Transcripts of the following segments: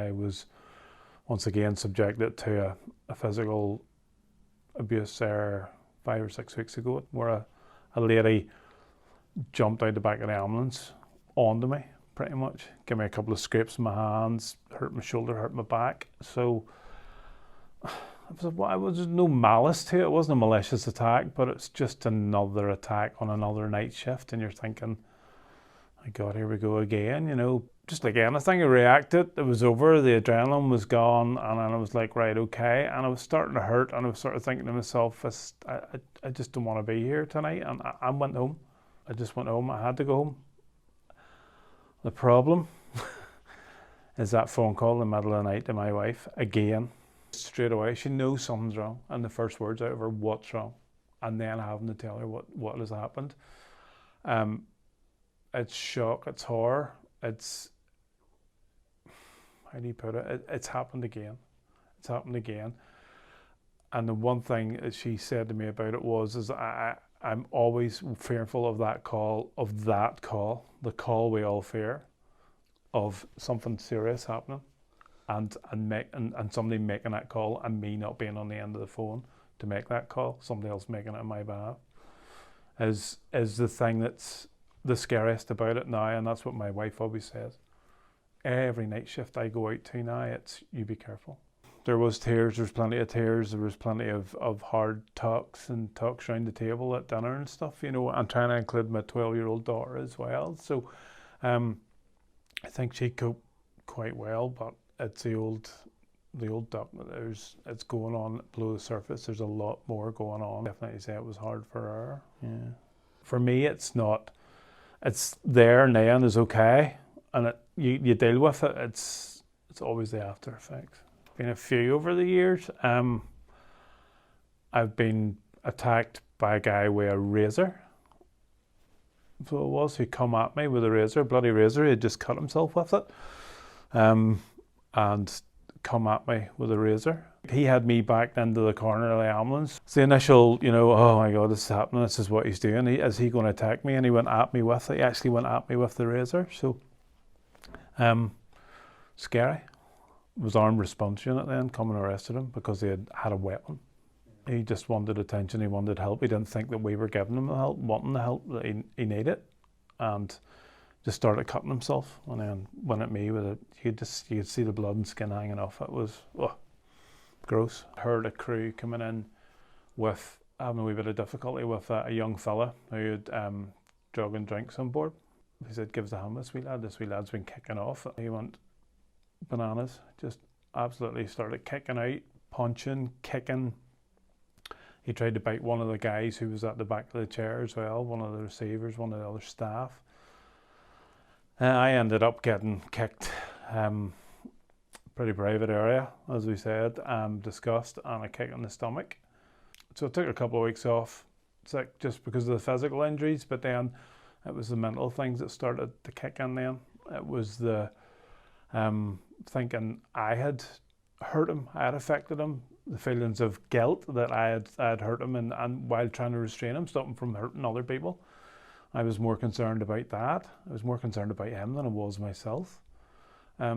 I was once again subjected to a physical abuse there 5 or 6 weeks ago, where a lady jumped out the back of the ambulance onto me, pretty much. Gave me a couple of scrapes in my hands, hurt my shoulder, hurt my back. So there was no malice to it. It wasn't a malicious attack, but it's just another attack on another night shift, and you're thinking, my God, here we go again, you know. Just like anything, I reacted, it was over, the adrenaline was gone, and then I was like, right, okay, and it was starting to hurt, and I was sort of thinking to myself, I just don't want to be here tonight, and I went home. I just went home, I had to go home. The problem is that phone call in the middle of the night to my wife, again, straight away, she knows something's wrong, and the first words out of her, what's wrong? And then having to tell her what has happened. It's shock, it's horror, it's, how do you put it? It's happened again. It's happened again. And the one thing that she said to me about it was I'm always fearful of that call, the call we all fear, of something serious happening, and somebody making that call and me not being on the end of the phone to make that call, somebody else making it on my behalf, is the thing that's the scariest about it now, and that's what my wife always says. Every night shift I go out to now, it's you be careful. There was tears, there's plenty of tears, there was plenty of hard talks and talks around the table at dinner and stuff, you know. I'm trying to include my 12-year-old daughter as well. So I think she coped quite well, but it's the old duck. It's going on below the surface. There's a lot more going on. Definitely say it was hard for her. Yeah. For me, it's not. It's there now and is okay, and you deal with it. It's always the after effects. Been a few over the years. I've been attacked by a guy with a razor. So it was, who come at me with a razor, bloody razor. He had just cut himself with it, and come at me with a razor. He had me backed into the corner of the ambulance. It's the initial, you know, oh my God, this is happening, this is what he's doing. Is he going to attack me? And he went at me with it. He actually went at me with the razor. So, scary. It was armed response unit then, come and arrested him because he had a weapon. He just wanted attention, he wanted help. He didn't think that we were giving him the help, wanting the help that he needed. And just started cutting himself, and then went at me with it. You could see the blood and skin hanging off. It was gross. Heard a crew coming in with having a wee bit of difficulty with a young fella who had drug and drinks on board. He said, "Give us a hand, this wee lad's been kicking off." He went bananas, just absolutely started kicking out, punching, kicking. He tried to bite one of the guys who was at the back of the chair as well, one of the receivers, one of the other staff. I ended up getting kicked, pretty private area, as we said, discussed, and a kick in the stomach. So I took a couple of weeks off, sick, just because of the physical injuries, but then it was the mental things that started to kick in then. It was the thinking I had hurt him, I had affected him, the feelings of guilt that I had hurt him, and while trying to restrain him, stop him from hurting other people. I was more concerned about that. I was more concerned about him than I was myself.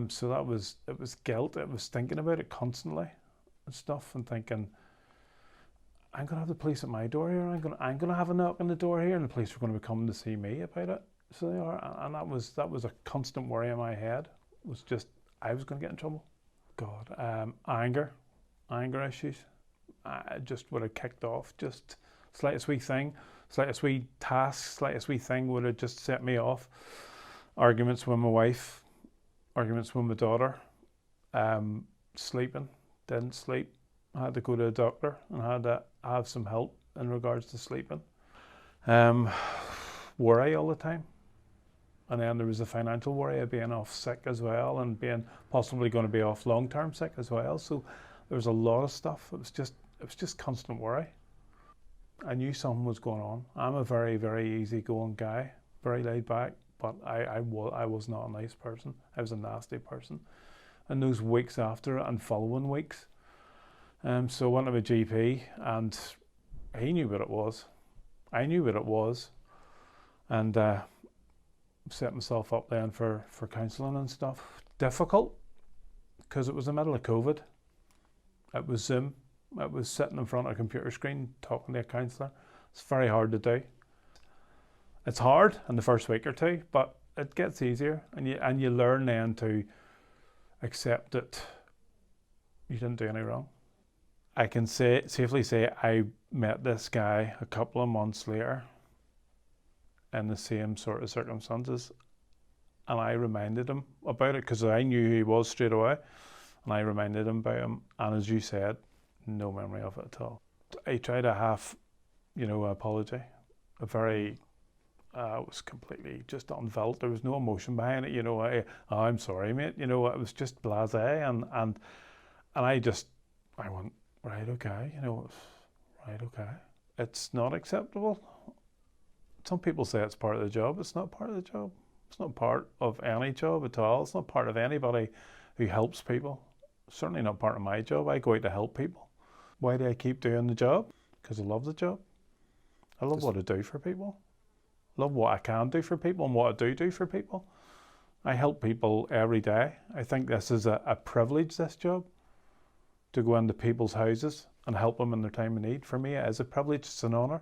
So it was guilt. It was thinking about it constantly and stuff, and thinking, I'm going to have the police at my door here. I'm going to have a knock on the door here, and the police are going to be coming to see me about it. So they are, and that was a constant worry in my head. It was just I was going to get in trouble. God, anger issues. I just would have kicked off. Just slightest wee thing. Slightest wee task, slightest wee thing would have just set me off. Arguments with my wife, arguments with my daughter, sleeping, didn't sleep. I had to go to a doctor and had to have some help in regards to sleeping. Worry all the time. And then there was the financial worry of being off sick as well, and being possibly going to be off long-term sick as well. So there was a lot of stuff. It was just constant worry. I knew something was going on. I'm a very, very easygoing guy, very laid back, but I was not a nice person. I was a nasty person. And those weeks after and following weeks, so I went to my GP, and he knew what it was. I knew what it was, and set myself up then for counselling and stuff. Difficult, because it was the middle of COVID. It was Zoom. It was sitting in front of a computer screen talking to a counsellor. It's very hard to do. It's hard in the first week or two, but it gets easier, and you learn then to accept that you didn't do any wrong. I can safely say I met this guy a couple of months later in the same sort of circumstances, and I reminded him about it because I knew who he was straight away, and I reminded him about him, and as you said, no memory of it at all. I tried a half, apology, a very, it was completely just unfelt. There was no emotion behind it, I'm sorry, mate, it was just blasé, and I went, right, okay, right, okay. It's not acceptable. Some people say it's part of the job. It's not part of the job. It's not part of any job at all. It's not part of anybody who helps people. Certainly not part of my job. I go out to help people. Why do I keep doing the job? Because I love the job. I love what I do for people. I love what I can do for people and what I do for people. I help people every day. I think this is a privilege, this job, to go into people's houses and help them in their time of need. For me, it is a privilege. It's an honour.